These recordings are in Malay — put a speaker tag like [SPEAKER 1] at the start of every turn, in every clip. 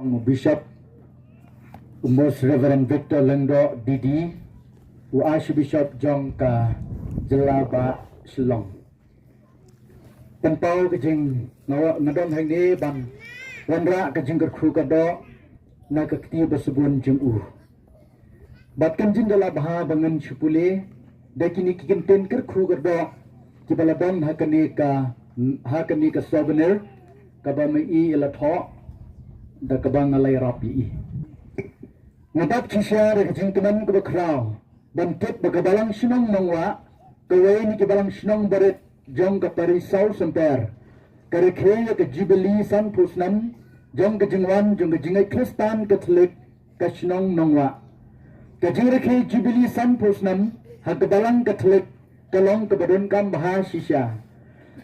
[SPEAKER 1] Bishop Most Reverend Victor Lendo Didi, Archbishop John Ka Jelaba Shillong. Tempau kejing ngadom hari ni ban wanra kejing kerkru kado na kekti bersebun jemu. Bat kejing dalam baha bangun cipule, dekini kikinten kerkru kado kibalabon hakani ka souvenir kabamai ilatho da kabang alai rapi. Ngadap cisya kejing teman kebekrau bantet bagabalang sinong mangwa kawai ni kibalang sinong baret jong ke Parisau semper kerikhe ke Jubilee San Pusnam jong ke jengwan jong ke jengai Kristan Katolik ke sinong nongwa ke jengrikhe Jubilee San Pusnam hagabalang Katolik kalong ke badun kam bahas sisya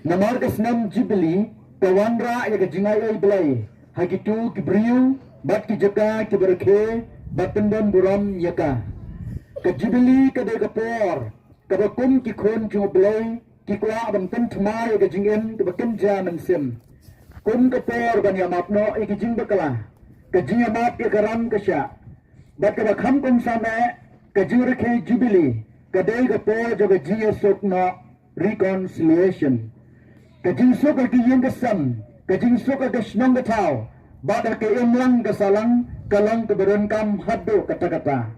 [SPEAKER 1] namar ke senam Jubilee ke wanra ya ke jengai ai belai hagitu ke briu bat ki jaka ke berkhe batendon buram yaka ke Jubilee ke de kapor ke bakum ki khon jong belai kikwa banten thmai ke jingen ke bakin jaman sim kun ke por ban yamapno ke jing bakala ke jing yamap ke garam ke sya bat ke kham kun same ke jingrekhe Jubilee ke dei ke por jo ke jing sokno reconciliation ke jing sok ke yeng ke sam ke jing sok ke snong ke tau bat ke imlang ke salang kalong ke beron kam haddo kata-kata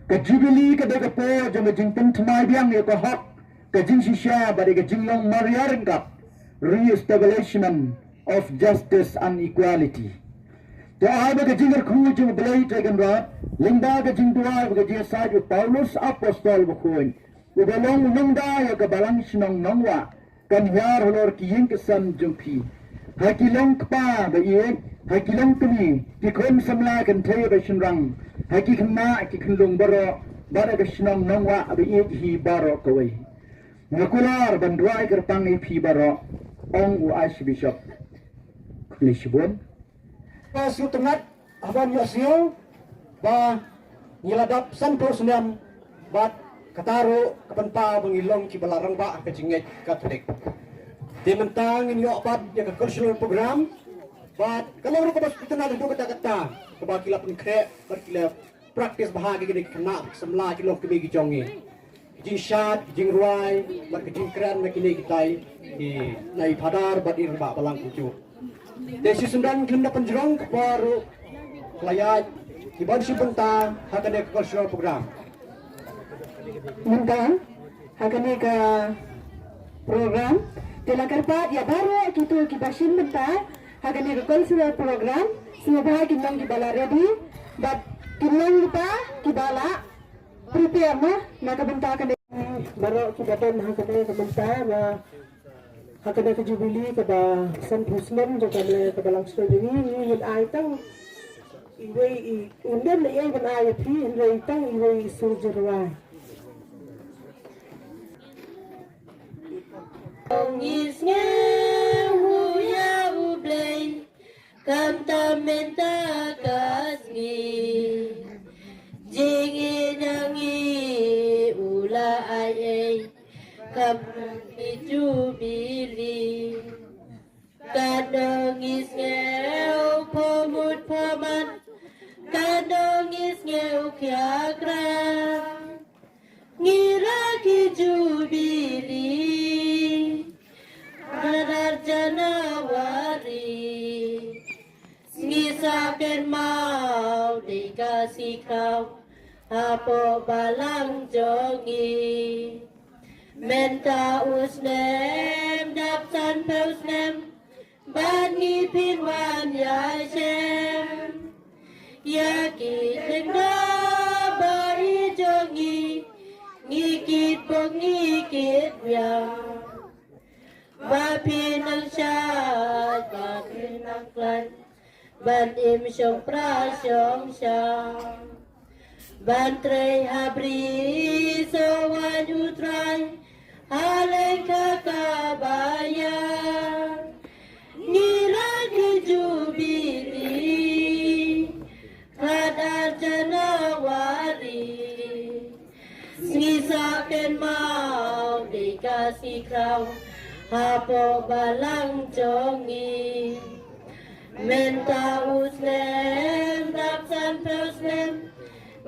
[SPEAKER 1] ke Jubilee ke dei ke por jo ke jing pen thmai biang ye ko hok kajing sisya bagi kajing long mariarengkap re-establishment of justice and equality. Te ada kajing kerku jeng belai tegan rat, lingda kajing dua kajing saju Paulus apostol bukuin. Ubalong nongda ya kebalang sinong nongwa kan yar holor kiyeng kesan jengpi. Hakilong kepa bayi, hakilong kini kikon samla kan taya basinrang, hakikna kikenlung baro bara kesinong nongwa bayi hi baro kawai. Nakular banduai kerpang ipi baro ong Archbishop Lisbon.
[SPEAKER 2] Pasio tengat aban yosio ba nyiladap santo senam bat kataro kapanpa mengilong kibalarang ba kejinget Katolik. Dimentang ini opat ya ke cultural program bat kalau kita bos kita nak duduk kata-kata kebakilap pengkrek berkilap praktis bahagia gini kena semla kilo kebigi jongi. Jing syat, jing ruai, bat jing keren makini kita di nai padar bat irba balang kucu. Desi sundan kena penjerong keparu kelayat ibadah sebentar hakane ke cultural program.
[SPEAKER 3] Mentang hakane ke program telah kerpat ya baru kita kibasin bentar hakane ke cultural program semua kinong kibala ready bat kinong kita kibala prepare na kabentakan baru kita dan hakane sebentar na hakane ke Jubilee ke ba San Pusnam jo kami ke balang story ni ai tang iwei undem na ai ban ai pi iwei tang iwei surjerwa
[SPEAKER 4] Ongisnya huya ublay kamtamenta kasni jingin nangi ula ay kam Jubilee kadongis ngeu pomut paman kadongis ngeu kiagra ngira ki Jubilee adar Janawari ngisaken mau dikasih kau apo balang jongi menta usnem dapsan peusnem bani pinwan yashem yaki tengda bari jongi ngikit pong ngikit yang bapinang syat bapinang klan ban im syong prasyong syang Bantrei habri sawan utrai haleng kakabaya nila di Jubilee kadar Janawari ngisaken mau dikasih kau hapo balang jongi menta usne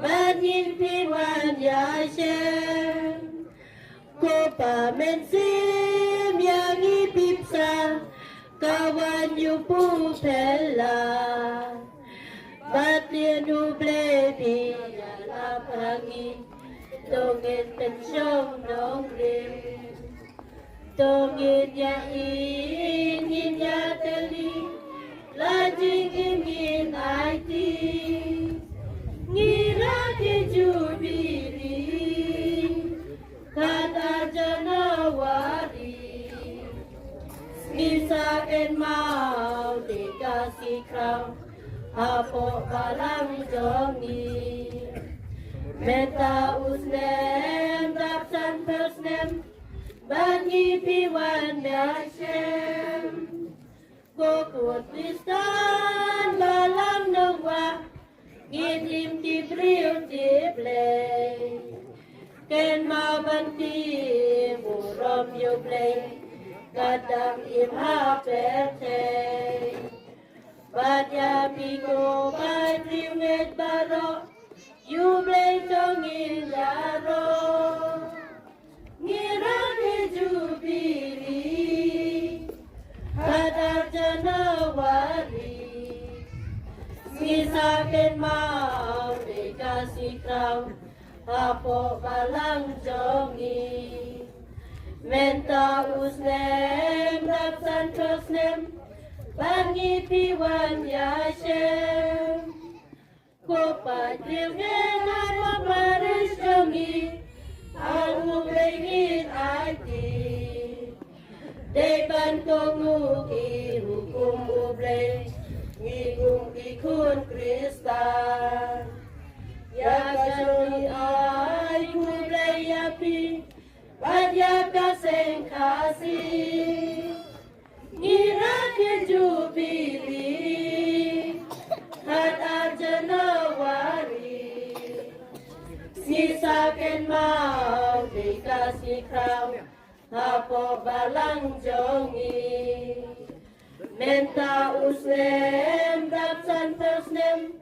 [SPEAKER 4] ban nhìn phi hoàn ya shem cô pa men sim yang i pip sa kawan yu pu pella bat dia nu ble bi ya la pagi dongin ten sông nong lim dongin ya in ya teli la jing in ai ti ngira ke jubili kata Janawari Misa en mau dikasih crown Apo balang jongi Meta usnem dapsan persnem Bagi piwan dasem Kokut pistan balang nongwa Gidim di priu di play Ken ma banti burom yu play Kadang im hapete Badya piko badriu nget baro Yu play tongin yaro Ngira ke jubili Kadar Janawari Misakin mau dikasih crown Apo balang jongi Menta usnem dapsan prosnem Bangi piwan yashem Kopa drivgen apa paris jongi Aku pengen hati Depan konguki hukum ublay Ngigum ikun kristal Ya joni ay kublay api Badya kaseng kasih Ngira ke jubili Kata Janawari Sisaken mau dikasih crown Apo balang jongi Menta usnem dapsan persnem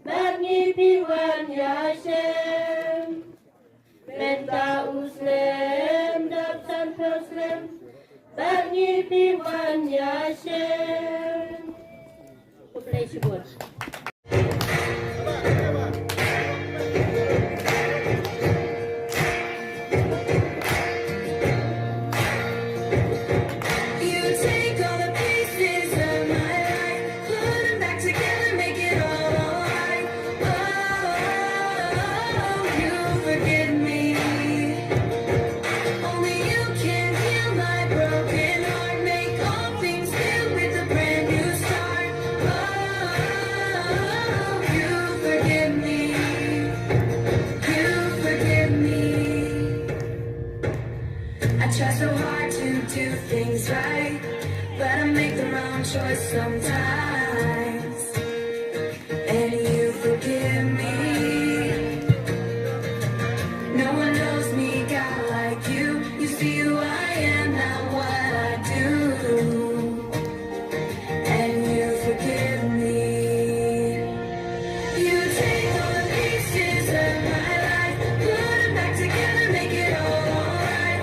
[SPEAKER 4] Bangi piwan yashem Menta usnem dapsan persnem Bangi piwan yashem Kuplay syukur
[SPEAKER 5] Try so hard to do things right, but I make the wrong choice sometimes. And you forgive me. No one knows me, God, like you. You see who I am, not what I do. And you forgive me. You take all the pieces of my life, put them back together, make it all alright.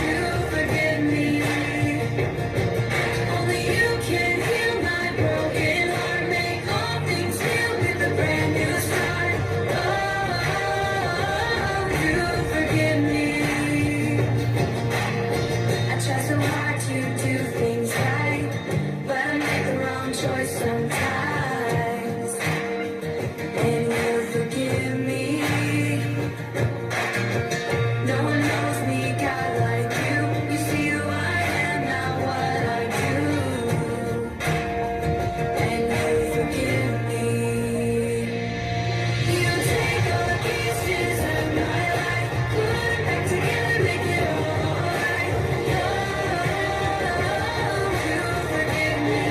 [SPEAKER 5] You forgive me. Only you can heal my broken heart, make all things new with a brand new start. You forgive me. I try so hard to do things right, but I make the wrong choice sometimes. And you forgive me. No one knows me, God, like you. You see who I am, not what I do. And you forgive me. You take all the pieces of my life, put them back together, make it all alright. You forgive me.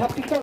[SPEAKER 2] capital.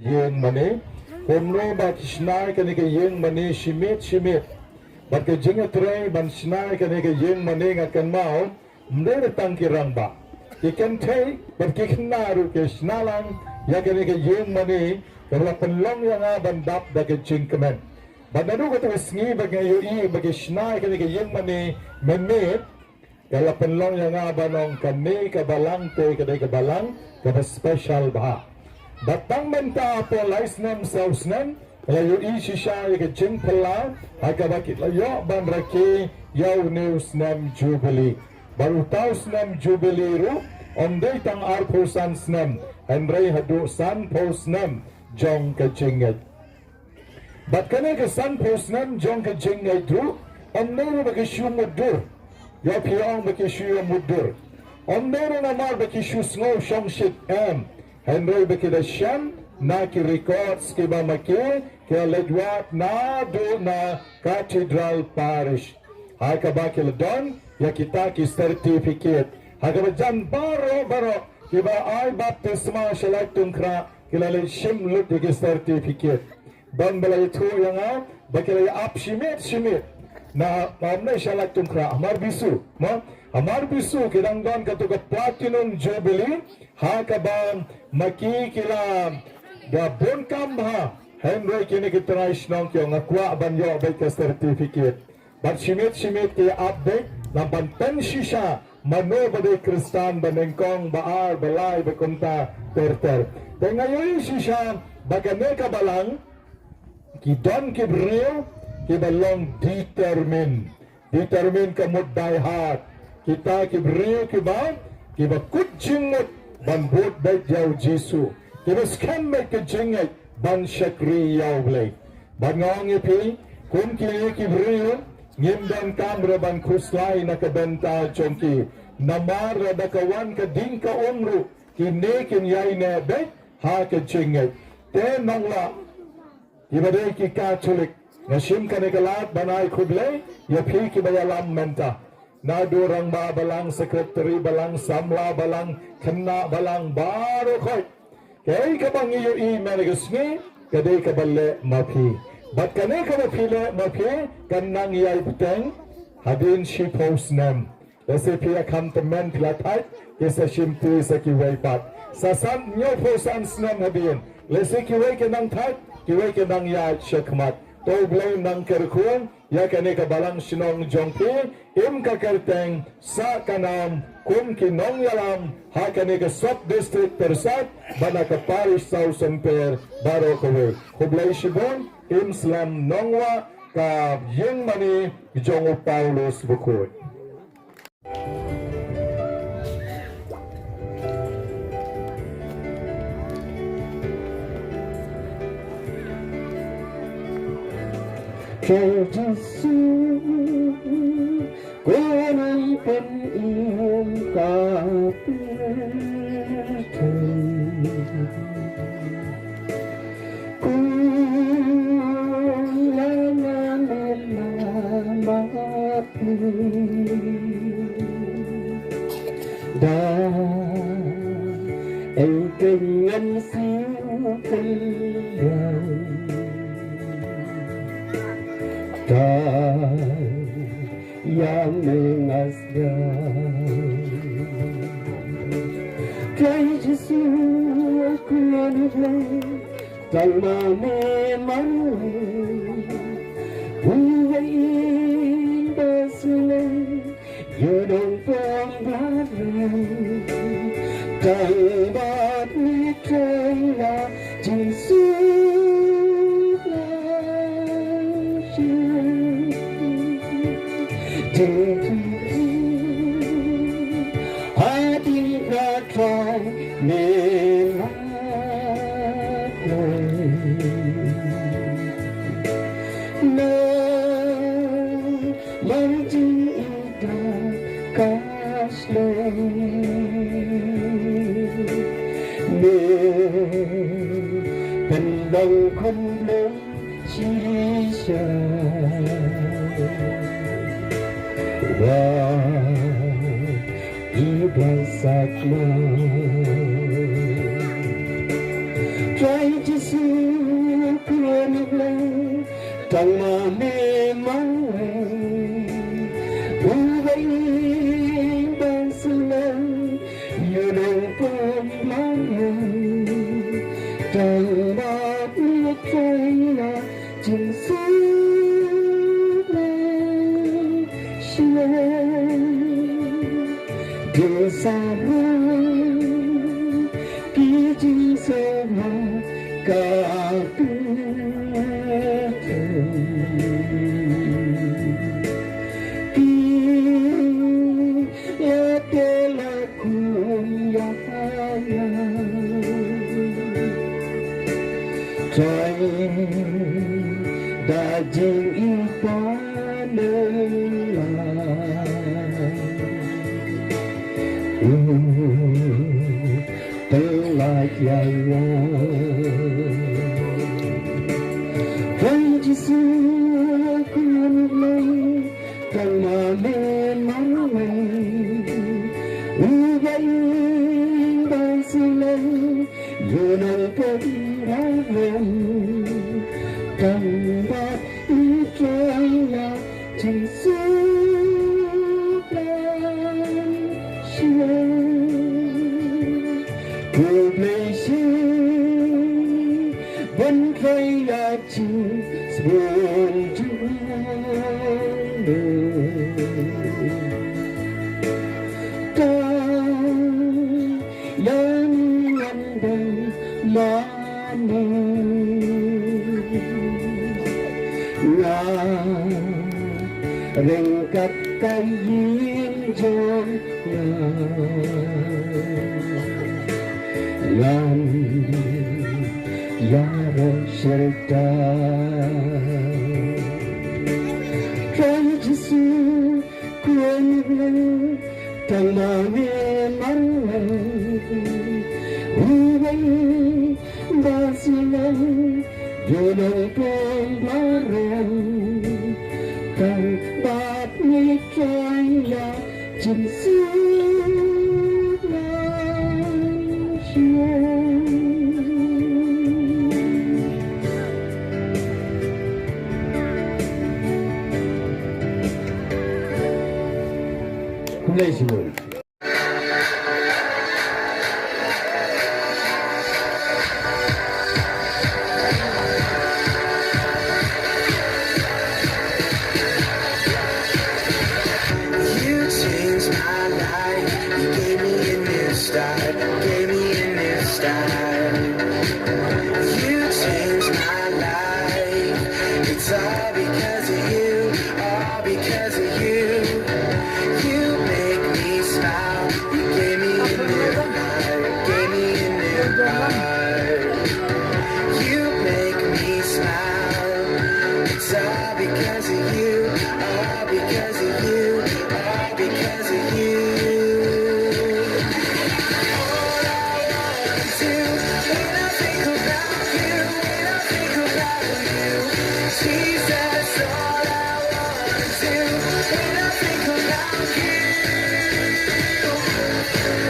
[SPEAKER 6] Yang mani, humlo bat snai kani ke yang mani simit, bat ke jinga tray ban snai kani ke yang mani ngakan mau, mdere tangkirang ba. Ikan tay, bat ke kenaru ke snalang, ya kani ke yang mani, kalau penlong yang aban dap da ke jingkemen. Bat nadu kata sengi bagi yui bagi snai kani ke yang mani menit, kalau penlong yang aban ong kani ke balang tay kadai ke balang, kata special bah. Batang menta po laisnem sausnem layo isisha ke jingpala agabakit layo banraki yaw newsnem jubilee baru tausnem jubilee ru onday tang arposan snem andrei hadu san posnem jong ke jinget bat kane ke san posnem jong ke jinget ru onday bagi syumudur ya piang bagi syumudur onday namar bagi syusngo shongshit Henry bekida Sham na ki records ki ba maki ki ledwat na do na Cathedral Parish. Haka ba ki ledon ya kita ki certificate. Haka ba jan baro ki ba ay baptisma shalak tungkra ki lalay shim lut ki certificate. Don balay tu yang ba ki lay up shimit na pamna shalak tungkra amar bisu mo amar bisu kidang don katuka platinum jubilee haka ba makikila da bonkam ha Henry kini kita naisnong kyo ngakwa banyo bay ka certificate but shimit ki update na bantan shisha mano baday kristan banengkong baar balay bakunta terter de ngayon shisha bagane ka balang ki don ki brio ki balong determine ka mood die hard kita ki brio ki ba ki ba kutjingot ban bot bay jaw Jesu kita skan bay ka jingat ban syakri yaw blay ban ngong ipi kum ki brio ngim dan kamera ban kuslay na kabenta chongki namar da kawan ka ding ka umru kini kin yay na bay ha ka jingat te nangla ibadai ki Catholic nasim ka nikalat banay kublay ya pi ki bayalam menta na durang ba balang secretary balang samla balang kena balang baru koy Kaya kabang iyo managasni, kadai kaballe mapi. Bat kanay kabapile mapi, kanang iyay puteng, hadin shi post nam. Lese pia kantamen pilatat, kesa shimpu sa kiway pat. Sasan nyo post an snam hadin. Lese kiway kanang tat, kiway kanang iyay shakmat. To blame nang kerkuang, ya kanay kabalang sinong jongpi, im kakarteng sa kanam, kum kinong yalam, ha kanay ka sub district persat, bana ka parish sau semper, baro kawe. Hublay shibon, im slam nongwa, ka yung mani, jongo Paulos bukod.
[SPEAKER 2] Kay Jesus, kung ay iyong kapitan, kung langanin na mapit, ay ganyan siya kailan. Yang mengasgah kay Jesus kuanilay talma memang buhay basilay yunong panglaran taybat ni kaya Jesus hati rakyat try to see clearly, tang memang buhay bansalan, yun ang paglayan, tang makikay na jinsulan siya. Kesabaran kijing sama kapitan, kaya telakun yahaya, try dajing ipanelan. Telah jaya Kay Jesus kunilay Kaya memang ugayin ba sila yun ang pagirahan Tanggap ikaya Jesus vẫn phải là chỉ buồn chung ta yang ngandang mana nga ringkat kayin jong lan yara serta kay Jesus kuanilay tang memang buhay basilan yun ang paglaran kang ba't ni kaya Jesus lang siya.
[SPEAKER 6] Blay Simul.
[SPEAKER 7] You changed my life. You gave me a new start. Gave me a new start. You changed my life. It's all because of you. All because of you. You make me smile. You gave me a new heart. Gave me a new heart. You make me smile. It's all because of you. All because of you. All because of you. All I want to do when I think about you, when I think about you, Jesus. All I want to do when I think about you,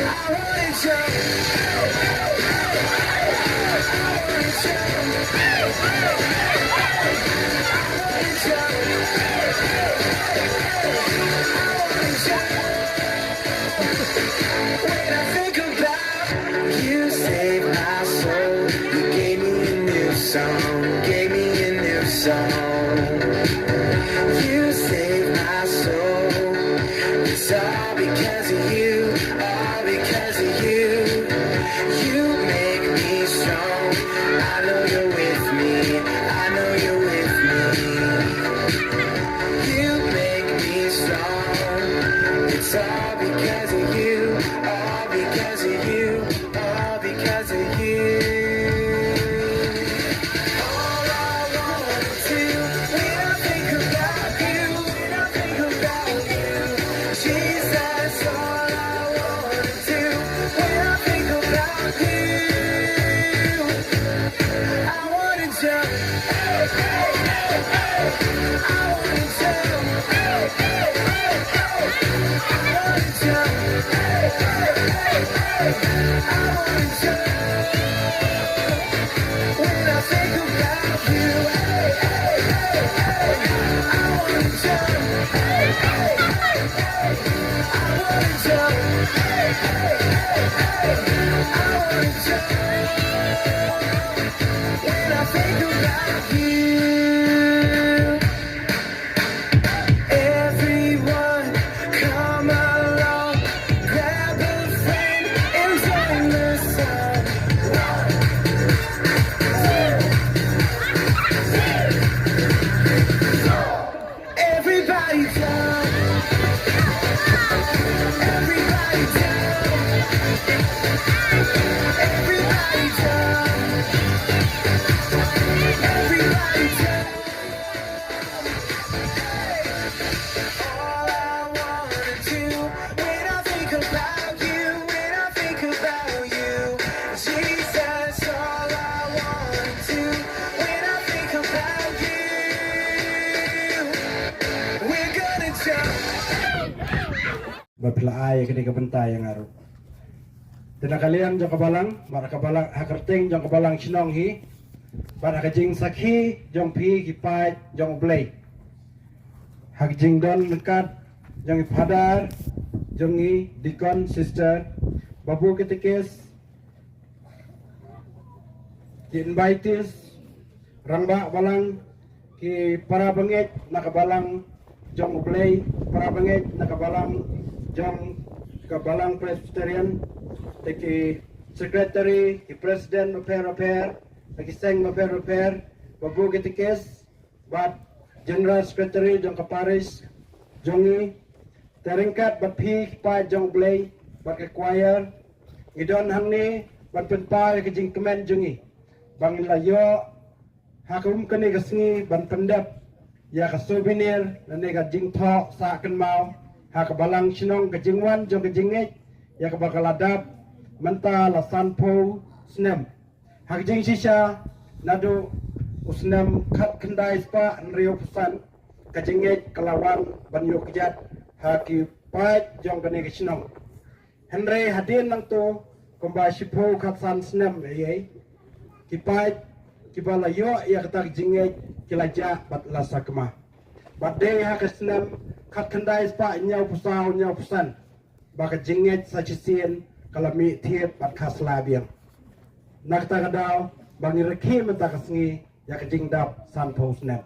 [SPEAKER 7] I wanna jump, I wanna jump, when I think about you, save my soul. You gave me a new song, gave me a new song. You saved my soul. It's all because of you, all because of you. You make me strong. I know you're with me. I know you're with me. You make me strong. It's all because of you, all because of you, all because of you. All I wanna do when I think about you, when I think about you, Jesus. All I wanna do when I think about you, I wanna jump, I wanna jump, when I think about you, I wanna jump, when I think about you. Everyone, come along, grab a friend and join the sun. Everybody down, everybody down, everybody down, everybody down. All I wanna do when I think about you, when I think about you, Jesus. All I wanna do when I think about you, we're gonna jump.
[SPEAKER 2] Bapilai kini kebentai yang aru. Tina kalian jong kabalang, mara kabalang hakerting jong kabalang sinong hi, para kajing sakhi jong pi kipai jong blay. Hakjing don dekat jong padar jong i dikon sister babu ketikis ki invitees rangba balang ki para bangit nakabalang jong blay, para bangit nakabalang jong kabalang Presbyterian, ki secretary, ki president repair, ki seng repair, babu ketikis, bat general secretary jong kaparis, jongi, teringkat bat pi pa jong blay, bat ke choir, idon hangni, bat penpa ke jing kemen jongi, bang layo, hakum kani kesngi, ban pendap, ya ka souvenir, nane ka jing thok sa ken mau, hakabalang sinong ke jingwan jong ke jingit, ya ka bakal adap, menta la sanpo snem, hak jing sisa, nado usnam kat kendai spa nrio pesan kajengit kelawan banyo kejat haki pait jong kene kesinong Henry hadin nang to komba sipo kat san snem ye ki pait ki bala yo ya kata jengit kilaja bat lasa kema bat de ha kesnem kat kendai spa nyau pesan baka jinget sa chisien kalami tiep at kaslabiang. Naktakadaw bangi rekhi mentakasngi yakajing dap santos net.